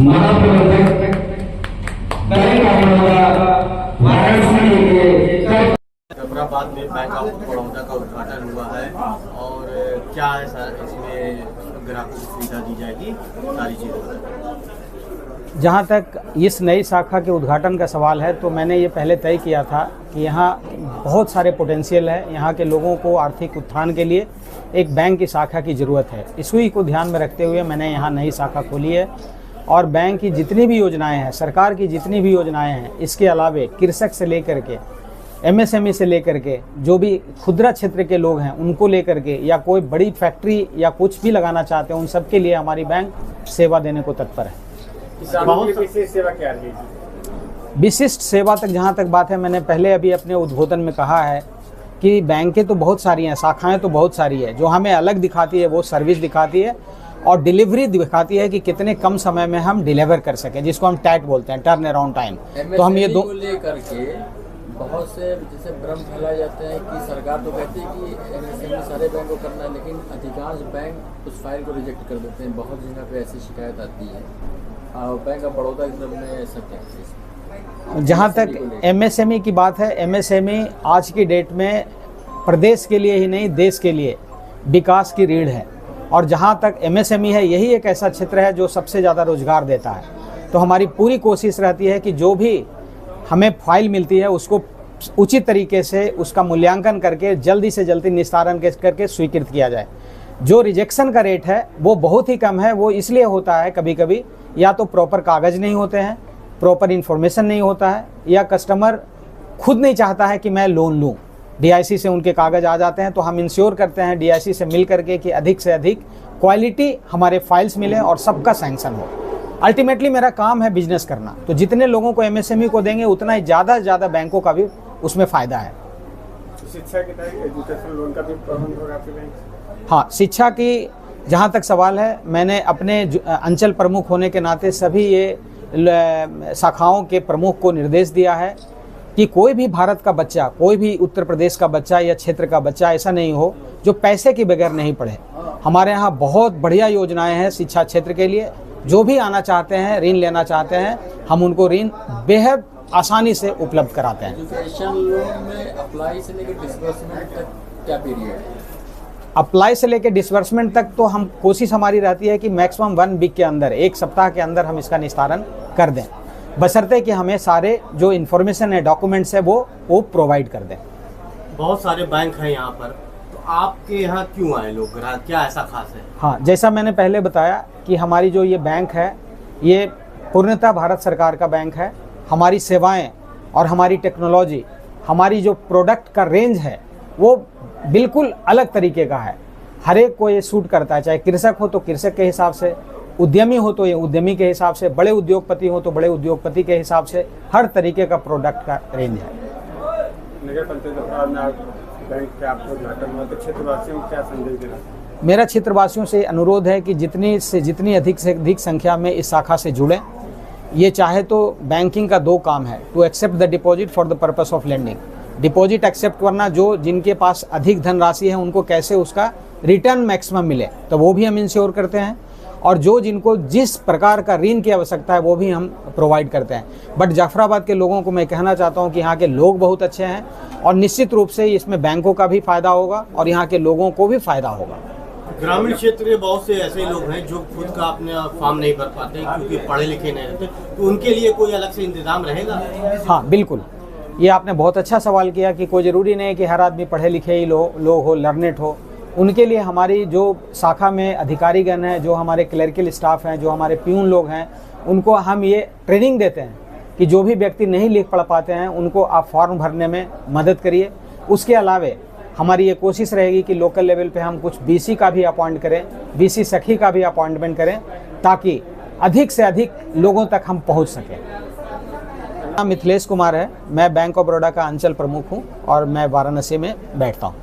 महाप्रबंधक bank of Baroda Varanasi के जफराबाद में बैंक ऑफ बड़ौदा का उद्घाटन हुआ है और क्या है सर इसमें ग्राहकों को सुविधा दी जाएगी, सारी चीज़ें। जहाँ तक इस नई शाखा के उद्घाटन का सवाल है तो मैंने ये पहले तय किया था कि यहाँ बहुत सारे पोटेंशियल है। यहाँ के लोगों को आर्थिक उत्थान के लिए एक बैंक की शाखा की ज़रूरत है। इसी को ध्यान में रखते हुए मैंने यहाँ नई शाखा खोली है और बैंक की जितनी भी योजनाएं हैं, सरकार की जितनी भी योजनाएं हैं, इसके अलावे कृषक से लेकर के एमएसएमई से लेकर के जो भी खुदरा क्षेत्र के लोग हैं उनको लेकर के या कोई बड़ी फैक्ट्री या कुछ भी लगाना चाहते हैं उन सब के लिए हमारी बैंक सेवा देने को तत्पर है। विशेष सेवा क्या है? विशिष्ट सेवा तक जहाँ तक बात है, मैंने पहले अभी अपने उद्बोधन में कहा है कि बैंकें तो बहुत सारी हैं, शाखाएं तो बहुत सारी है। जो हमें अलग दिखाती है वो सर्विस दिखाती है और डिलीवरी दिखाती है कि कितने कम समय में हम डिलीवर कर सकें, जिसको हम टैट बोलते हैं, टर्न अराउंड टाइम। तो हम ये दो लेकर के बहुत से जैसे भ्रम फैलाए जाते हैं कि सरकार तो कहती है कि एमएसएमई सारे बैंक को करना है, लेकिन अधिकांश बैंक उस फाइल को रिजेक्ट कर देते हैं। बहुत जगह पे ऐसी शिकायत आती है। बैंक ऑफ बड़ौदा की तरफ में ऐसा क्या है? जहाँ तक एमएसएमई की बात है, एमएसएमई आज की डेट में प्रदेश के लिए ही नहीं देश के लिए विकास की रीढ़ है। और जहाँ तक एमएसएमई है, यही एक ऐसा क्षेत्र है जो सबसे ज़्यादा रोजगार देता है। तो हमारी पूरी कोशिश रहती है कि जो भी हमें फाइल मिलती है उसको उचित तरीके से उसका मूल्यांकन करके जल्दी से जल्दी निस्तारण करके स्वीकृत किया जाए। जो रिजेक्शन का रेट है वो बहुत ही कम है। वो इसलिए होता है कभी कभी या तो प्रॉपर कागज़ नहीं होते हैं, प्रॉपर इन्फॉर्मेशन नहीं होता है, या कस्टमर खुद नहीं चाहता है कि मैं लोन लूँ। डीआईसी से उनके कागज़ आ जाते हैं तो हम इंश्योर करते हैं डीआईसी से मिल करके कि अधिक से अधिक क्वालिटी हमारे फाइल्स मिले और सबका सैंक्शन हो। अल्टीमेटली मेरा काम है बिजनेस करना, तो जितने लोगों को एमएसएमई को देंगे उतना ही ज़्यादा से ज़्यादा बैंकों का भी उसमें फ़ायदा है। शिक्षा की तरह एजुकेशन लोन का भी प्रबंध होगा आपके बैंक से? हाँ, शिक्षा की जहाँ तक सवाल है, मैंने अपने अंचल प्रमुख होने के नाते सभी ये शाखाओं के प्रमुख को निर्देश दिया है कि कोई भी भारत का बच्चा, कोई भी उत्तर प्रदेश का बच्चा या क्षेत्र का बच्चा ऐसा नहीं हो जो पैसे के बगैर नहीं पढ़े। हमारे यहाँ बहुत बढ़िया योजनाएं हैं शिक्षा क्षेत्र के लिए। जो भी आना चाहते हैं, ऋण लेना चाहते हैं, हम उनको ऋण बेहद आसानी से उपलब्ध कराते हैं। एजुकेशन लोन में अप्लाई से लेकर डिसबर्समेंट तक क्या पीरियड है? अप्लाई से लेकर डिसबर्समेंट तक तो हम कोशिश हमारी रहती है कि मैक्सिमम 1 वीक के अंदर, 1 सप्ताह के अंदर हम इसका निस्तारण कर दें, बशर्ते कि हमें सारे जो इन्फॉर्मेशन है, डॉक्यूमेंट्स है वो प्रोवाइड कर दें। बहुत सारे बैंक हैं यहाँ पर, तो आपके यहाँ क्यों आए लोग ग्राहक, क्या ऐसा खास है? हाँ, जैसा मैंने पहले बताया कि हमारी जो ये बैंक है ये पूर्णतः भारत सरकार का बैंक है। हमारी सेवाएं और हमारी टेक्नोलॉजी, हमारी जो प्रोडक्ट का रेंज है वो बिल्कुल अलग तरीके का है। हर एक को ये सूट करता है, चाहे कृषक हो तो कृषक के हिसाब से, उद्यमी हो तो ये उद्यमी के हिसाब से, बड़े उद्योगपति हो तो बड़े उद्योगपति के हिसाब से, हर तरीके का प्रोडक्ट का रेंज है। नगर पंचायत जफराबाद में बैंक के आपको उद्घाटन हुआ तो क्षेत्रवासियों को क्या संदेश देना? मेरा क्षेत्रवासियों से अनुरोध है कि जितनी से अधिक संख्या में इस शाखा से जुड़ें। ये चाहे तो बैंकिंग का 2 काम है, to accept the deposit for the purpose of lending. Deposit accept करना, जो जिनके पास अधिक धनराशि है उनको कैसे उसका रिटर्न मैक्सिमम मिले, तो वो भी हम इंश्योर करते हैं। और जो जिनको जिस प्रकार का ऋण की आवश्यकता है वो भी हम प्रोवाइड करते हैं। बट जाफराबाद के लोगों को मैं कहना चाहता हूँ कि यहाँ के लोग बहुत अच्छे हैं और निश्चित रूप से इसमें बैंकों का भी फ़ायदा होगा और यहाँ के लोगों को भी फ़ायदा होगा। ग्रामीण क्षेत्र में बहुत से ऐसे लोग हैं जो खुद का अपने फार्म नहीं भर पाते क्योंकि पढ़े लिखे नहीं रहते, तो उनके लिए कोई अलग से इंतजाम रहेगा? हाँ बिल्कुल, ये आपने बहुत अच्छा सवाल किया कि कोई ज़रूरी नहीं कि हर आदमी पढ़े लिखे ही लोग हो, लर्नेट हो। उनके लिए हमारी जो शाखा में अधिकारीगण हैं, जो हमारे क्लर्कल स्टाफ हैं, जो हमारे प्यून लोग हैं, उनको हम ये ट्रेनिंग देते हैं कि जो भी व्यक्ति नहीं लिख पढ़ पाते हैं उनको आप फॉर्म भरने में मदद करिए। उसके अलावे हमारी ये कोशिश रहेगी कि लोकल लेवल पे हम कुछ बीसी का भी अपॉइंट करें, बीसी सखी का भी अपॉइंटमेंट करें, ताकि अधिक से अधिक लोगों तक हम पहुंच सकें। नाम मिथिलेश कुमार है, मैं बैंक ऑफ बड़ौदा का अंचल प्रमुख हूं और मैं वाराणसी में बैठता हूं।